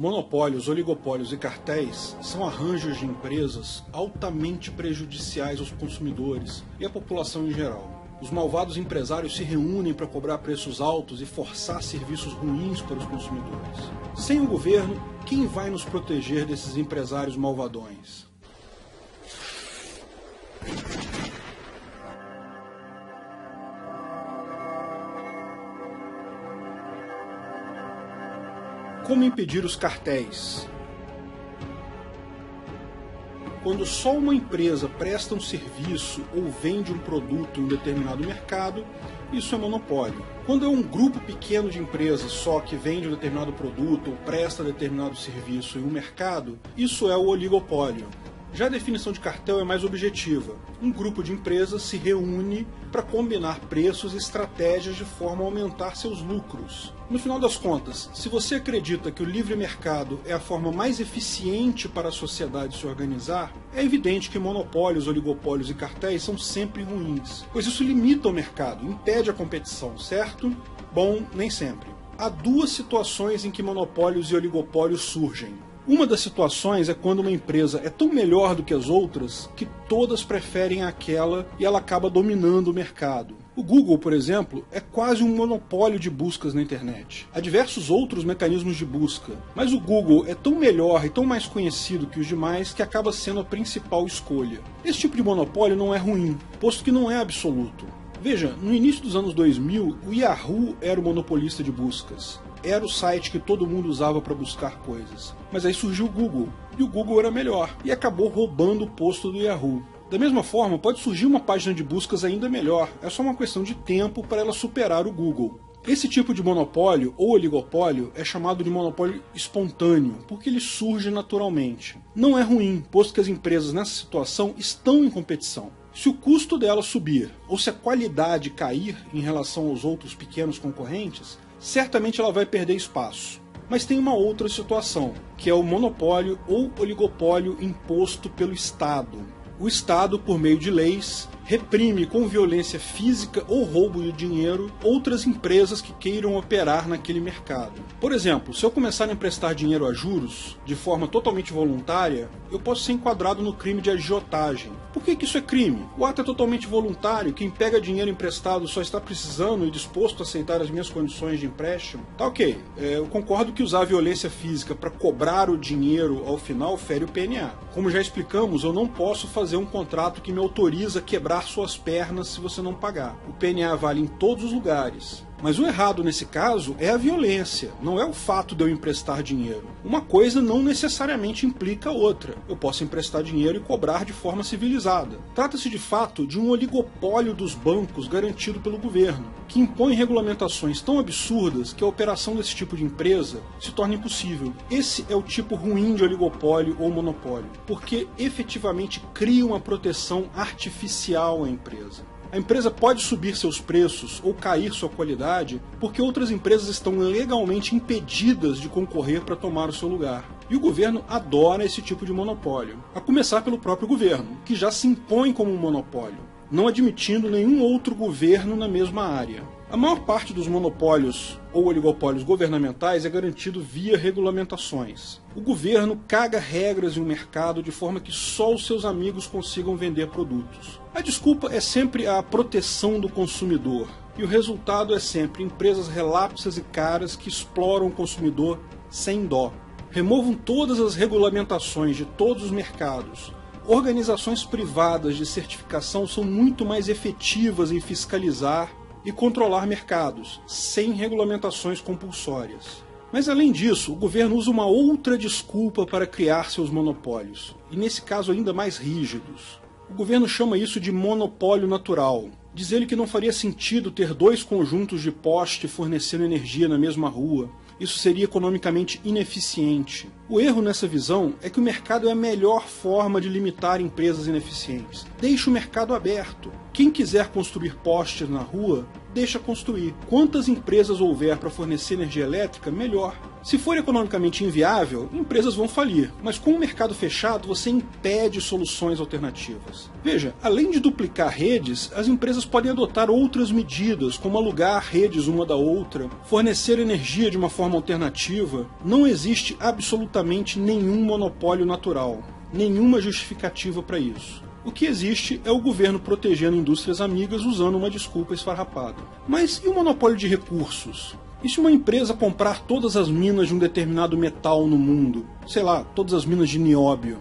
Monopólios, oligopólios e cartéis são arranjos de empresas altamente prejudiciais aos consumidores e à população em geral. Os malvados empresários se reúnem para cobrar preços altos e forçar serviços ruins para os consumidores. Sem o governo, quem vai nos proteger desses empresários malvadões? Como impedir os cartéis? Quando só uma empresa presta um serviço ou vende um produto em um determinado mercado, isso é monopólio. Quando é um grupo pequeno de empresas só que vende um determinado produto ou presta determinado serviço em um mercado, isso é o oligopólio. Já a definição de cartel é mais objetiva. Um grupo de empresas se reúne para combinar preços e estratégias de forma a aumentar seus lucros. No final das contas, se você acredita que o livre mercado é a forma mais eficiente para a sociedade se organizar, é evidente que monopólios, oligopólios e cartéis são sempre ruins, pois isso limita o mercado, impede a competição, certo? Bom, nem sempre. Há duas situações em que monopólios e oligopólios surgem. Uma das situações é quando uma empresa é tão melhor do que as outras que todas preferem aquela e ela acaba dominando o mercado. O Google, por exemplo, é quase um monopólio de buscas na internet. Há diversos outros mecanismos de busca, mas o Google é tão melhor e tão mais conhecido que os demais que acaba sendo a principal escolha. Esse tipo de monopólio não é ruim, posto que não é absoluto. Veja, no início dos anos 2000, o Yahoo era o monopolista de buscas. Era o site que todo mundo usava para buscar coisas. Mas aí surgiu o Google, e o Google era melhor, e acabou roubando o posto do Yahoo. Da mesma forma, pode surgir uma página de buscas ainda melhor, é só uma questão de tempo para ela superar o Google. Esse tipo de monopólio, ou oligopólio, é chamado de monopólio espontâneo, porque ele surge naturalmente. Não é ruim, posto que as empresas nessa situação estão em competição. Se o custo dela subir, ou se a qualidade cair em relação aos outros pequenos concorrentes, certamente ela vai perder espaço. Mas tem uma outra situação, que é o monopólio ou oligopólio imposto pelo Estado. O Estado, por meio de leis, reprime com violência física ou roubo de dinheiro outras empresas que queiram operar naquele mercado. Por exemplo, se eu começar a emprestar dinheiro a juros, de forma totalmente voluntária, eu posso ser enquadrado no crime de agiotagem. Por que isso é crime? O ato é totalmente voluntário, quem pega dinheiro emprestado só está precisando e disposto a aceitar as minhas condições de empréstimo. Tá ok, eu concordo que usar a violência física para cobrar o dinheiro ao final fere o PNA. Como já explicamos, eu não posso fazer um contrato que me autoriza a quebrar suas pernas se você não pagar. O PNA vale em todos os lugares. Mas o errado nesse caso é a violência, não é o fato de eu emprestar dinheiro. Uma coisa não necessariamente implica a outra. Eu posso emprestar dinheiro e cobrar de forma civilizada. Trata-se de fato de um oligopólio dos bancos garantido pelo governo, que impõe regulamentações tão absurdas que a operação desse tipo de empresa se torna impossível. Esse é o tipo ruim de oligopólio ou monopólio, porque efetivamente cria uma proteção artificial à empresa. A empresa pode subir seus preços ou cair sua qualidade porque outras empresas estão legalmente impedidas de concorrer para tomar o seu lugar. E o governo adora esse tipo de monopólio, a começar pelo próprio governo, que já se impõe como um monopólio, não admitindo nenhum outro governo na mesma área. A maior parte dos monopólios ou oligopólios governamentais é garantido via regulamentações. O governo caga regras em um mercado de forma que só os seus amigos consigam vender produtos. A desculpa é sempre a proteção do consumidor, e o resultado é sempre empresas relapsas e caras que exploram o consumidor sem dó. Removam todas as regulamentações de todos os mercados. Organizações privadas de certificação são muito mais efetivas em fiscalizar e controlar mercados, sem regulamentações compulsórias. Mas além disso, o governo usa uma outra desculpa para criar seus monopólios, e nesse caso ainda mais rígidos. O governo chama isso de monopólio natural. Diz ele que não faria sentido ter dois conjuntos de poste fornecendo energia na mesma rua. Isso seria economicamente ineficiente. O erro nessa visão é que o mercado é a melhor forma de limitar empresas ineficientes. Deixe o mercado aberto. Quem quiser construir postes na rua, deixa construir. Quantas empresas houver para fornecer energia elétrica, melhor. Se for economicamente inviável, empresas vão falir, mas com o mercado fechado você impede soluções alternativas. Veja, além de duplicar redes, as empresas podem adotar outras medidas, como alugar redes uma da outra, fornecer energia de uma forma alternativa. Não existe absolutamente nenhum monopólio natural, nenhuma justificativa para isso. O que existe é o governo protegendo indústrias amigas usando uma desculpa esfarrapada. Mas e o monopólio de recursos? E se uma empresa comprar todas as minas de um determinado metal no mundo? Sei lá, todas as minas de nióbio.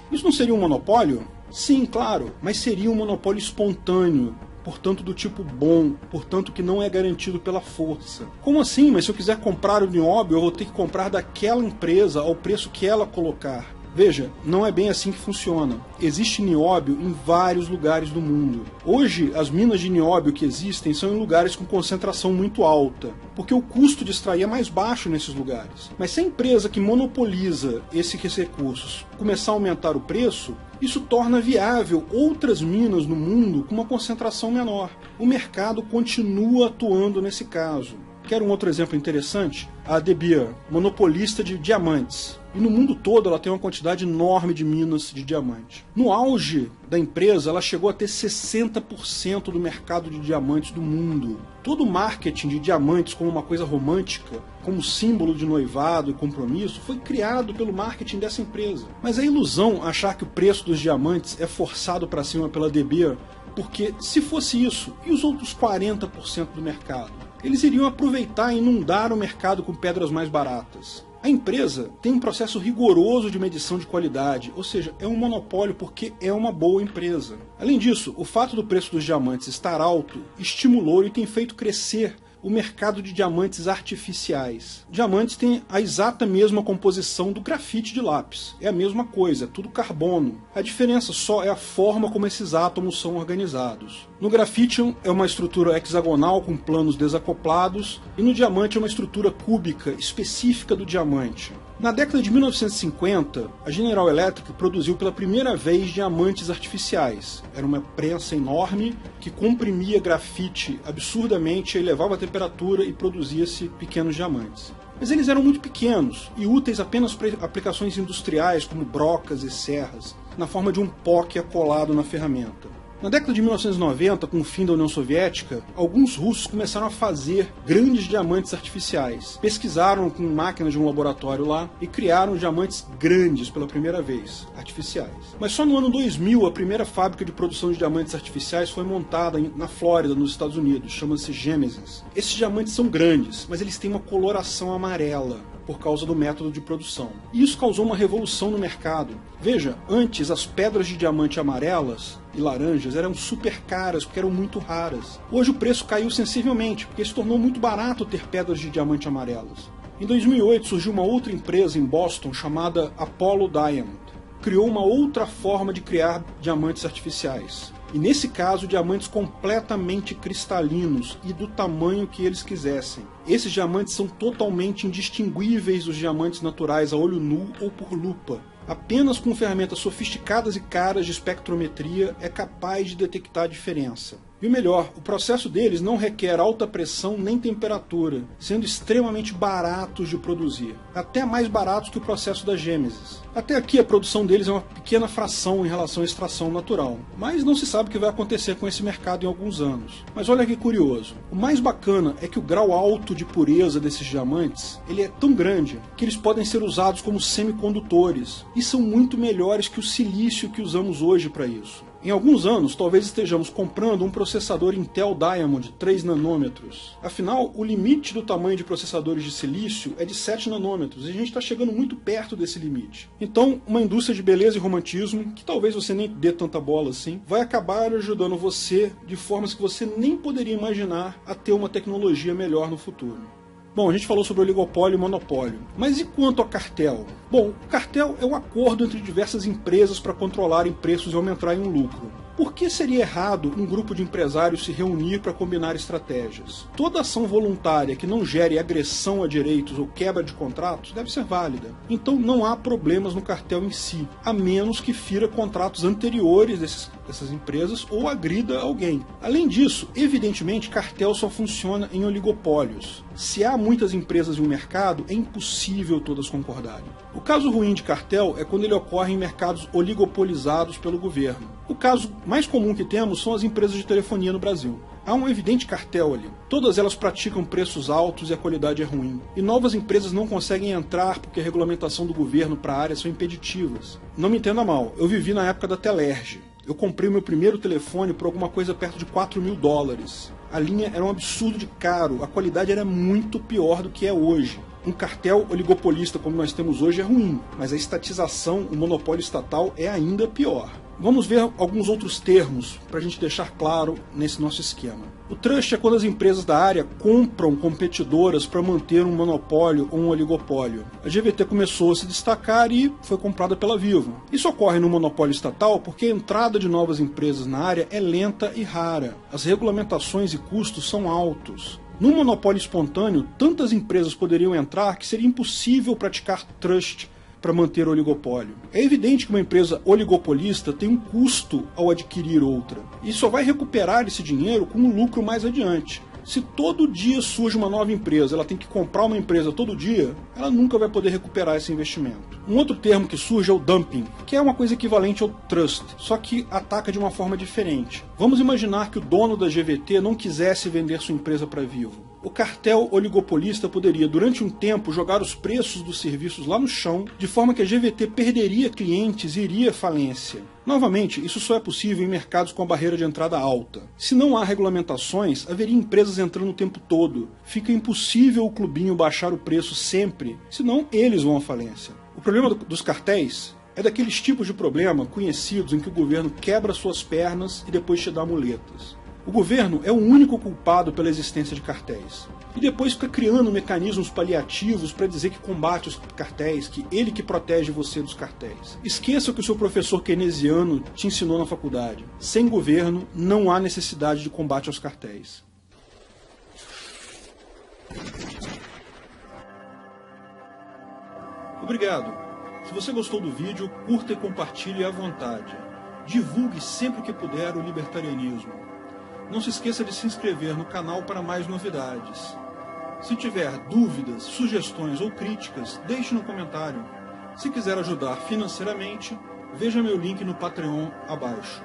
Isso não seria um monopólio? Sim, claro, mas seria um monopólio espontâneo, portanto do tipo bom, portanto que não é garantido pela força. Como assim? Mas se eu quiser comprar o nióbio, eu vou ter que comprar daquela empresa ao preço que ela colocar. Veja, não é bem assim que funciona. Existe nióbio em vários lugares do mundo. Hoje, as minas de nióbio que existem são em lugares com concentração muito alta, porque o custo de extrair é mais baixo nesses lugares. Mas se a empresa que monopoliza esses recursos começar a aumentar o preço, isso torna viável outras minas no mundo com uma concentração menor. O mercado continua atuando nesse caso. Quer um outro exemplo interessante? A De Beer, monopolista de diamantes. E no mundo todo ela tem uma quantidade enorme de minas de diamante. No auge da empresa, ela chegou a ter 60% do mercado de diamantes do mundo. Todo o marketing de diamantes como uma coisa romântica, como símbolo de noivado e compromisso, foi criado pelo marketing dessa empresa. Mas é ilusão achar que o preço dos diamantes é forçado para cima pela De Beer, porque se fosse isso, e os outros 40% do mercado? Eles iriam aproveitar e inundar o mercado com pedras mais baratas. A empresa tem um processo rigoroso de medição de qualidade, ou seja, é um monopólio porque é uma boa empresa. Além disso, o fato do preço dos diamantes estar alto estimulou e tem feito crescer o mercado de diamantes artificiais. Diamantes têm a exata mesma composição do grafite de lápis. É a mesma coisa, é tudo carbono. A diferença só é a forma como esses átomos são organizados. No grafite é uma estrutura hexagonal com planos desacoplados, e no diamante é uma estrutura cúbica específica do diamante. Na década de 1950, a General Electric produziu pela primeira vez diamantes artificiais. Era uma prensa enorme que comprimia grafite absurdamente, elevava a temperatura e produzia-se pequenos diamantes. Mas eles eram muito pequenos e úteis apenas para aplicações industriais como brocas e serras, na forma de um pó que é colado na ferramenta. Na década de 1990, com o fim da União Soviética, alguns russos começaram a fazer grandes diamantes artificiais. Pesquisaram com máquinas de um laboratório lá e criaram diamantes grandes pela primeira vez, artificiais. Mas só no ano 2000 a primeira fábrica de produção de diamantes artificiais foi montada na Flórida, nos Estados Unidos, chama-se Genesis. Esses diamantes são grandes, mas eles têm uma coloração amarela por causa do método de produção. E isso causou uma revolução no mercado. Veja, antes as pedras de diamante amarelas e laranjas eram super caras porque eram muito raras. Hoje o preço caiu sensivelmente porque se tornou muito barato ter pedras de diamante amarelas. Em 2008 surgiu uma outra empresa em Boston chamada Apollo Diamond. Criou uma outra forma de criar diamantes artificiais. E nesse caso, diamantes completamente cristalinos e do tamanho que eles quisessem. Esses diamantes são totalmente indistinguíveis dos diamantes naturais a olho nu ou por lupa. Apenas com ferramentas sofisticadas e caras de espectrometria é capaz de detectar a diferença. E o melhor, o processo deles não requer alta pressão nem temperatura, sendo extremamente baratos de produzir. Até mais baratos que o processo da Gêmesis. Até aqui a produção deles é uma pequena fração em relação à extração natural, mas não se sabe o que vai acontecer com esse mercado em alguns anos. Mas olha que curioso, o mais bacana é que o grau alto de pureza desses diamantes, ele é tão grande que eles podem ser usados como semicondutores, e são muito melhores que o silício que usamos hoje para isso. Em alguns anos, talvez estejamos comprando um processador Intel Diamond 3 nanômetros. Afinal, o limite do tamanho de processadores de silício é de 7 nanômetros, e a gente está chegando muito perto desse limite. Então, uma indústria de beleza e romantismo, que talvez você nem dê tanta bola assim, vai acabar ajudando você de formas que você nem poderia imaginar a ter uma tecnologia melhor no futuro. Bom, a gente falou sobre oligopólio e monopólio. Mas e quanto a cartel? Bom, o cartel é um acordo entre diversas empresas para controlarem preços e aumentarem o lucro. Por que seria errado um grupo de empresários se reunir para combinar estratégias? Toda ação voluntária que não gere agressão a direitos ou quebra de contratos deve ser válida. Então não há problemas no cartel em si, a menos que fira contratos anteriores desses dessas empresas ou agrida alguém. Além disso, evidentemente, cartel só funciona em oligopólios. Se há muitas empresas em um mercado, é impossível todas concordarem. O caso ruim de cartel é quando ele ocorre em mercados oligopolizados pelo governo. O caso mais comum que temos são as empresas de telefonia no Brasil. Há um evidente cartel ali. Todas elas praticam preços altos e a qualidade é ruim. E novas empresas não conseguem entrar porque a regulamentação do governo para a área são impeditivas. Não me entenda mal, eu vivi na época da Telerge. Eu comprei o meu primeiro telefone por alguma coisa perto de $4.000. A linha era um absurdo de caro, a qualidade era muito pior do que é hoje. Um cartel oligopolista como nós temos hoje é ruim, mas a estatização, o monopólio estatal é ainda pior. Vamos ver alguns outros termos para a gente deixar claro nesse nosso esquema. O trust é quando as empresas da área compram competidoras para manter um monopólio ou um oligopólio. A GVT começou a se destacar e foi comprada pela Vivo. Isso ocorre no monopólio estatal porque a entrada de novas empresas na área é lenta e rara. As regulamentações e custos são altos. No monopólio espontâneo, tantas empresas poderiam entrar que seria impossível praticar trust para manter o oligopólio. É evidente que uma empresa oligopolista tem um custo ao adquirir outra, e só vai recuperar esse dinheiro com um lucro mais adiante. Se todo dia surge uma nova empresa, ela tem que comprar uma empresa todo dia, ela nunca vai poder recuperar esse investimento. Um outro termo que surge é o dumping, que é uma coisa equivalente ao trust, só que ataca de uma forma diferente. Vamos imaginar que o dono da GVT não quisesse vender sua empresa para Vivo. O cartel oligopolista poderia, durante um tempo, jogar os preços dos serviços lá no chão, de forma que a GVT perderia clientes e iria à falência. Novamente, isso só é possível em mercados com a barreira de entrada alta. Se não há regulamentações, haveria empresas entrando o tempo todo. Fica impossível o clubinho baixar o preço sempre, senão eles vão à falência. O problema dos cartéis é daqueles tipos de problema conhecidos em que o governo quebra suas pernas e depois te dá muletas. O governo é o único culpado pela existência de cartéis. E depois fica criando mecanismos paliativos para dizer que combate os cartéis, que ele que protege você dos cartéis. Esqueça o que o seu professor keynesiano te ensinou na faculdade. Sem governo, não há necessidade de combate aos cartéis. Obrigado. Se você gostou do vídeo, curta e compartilhe à vontade. Divulgue sempre que puder o libertarianismo. Não se esqueça de se inscrever no canal para mais novidades. Se tiver dúvidas, sugestões ou críticas, deixe no comentário. Se quiser ajudar financeiramente, veja meu link no Patreon abaixo.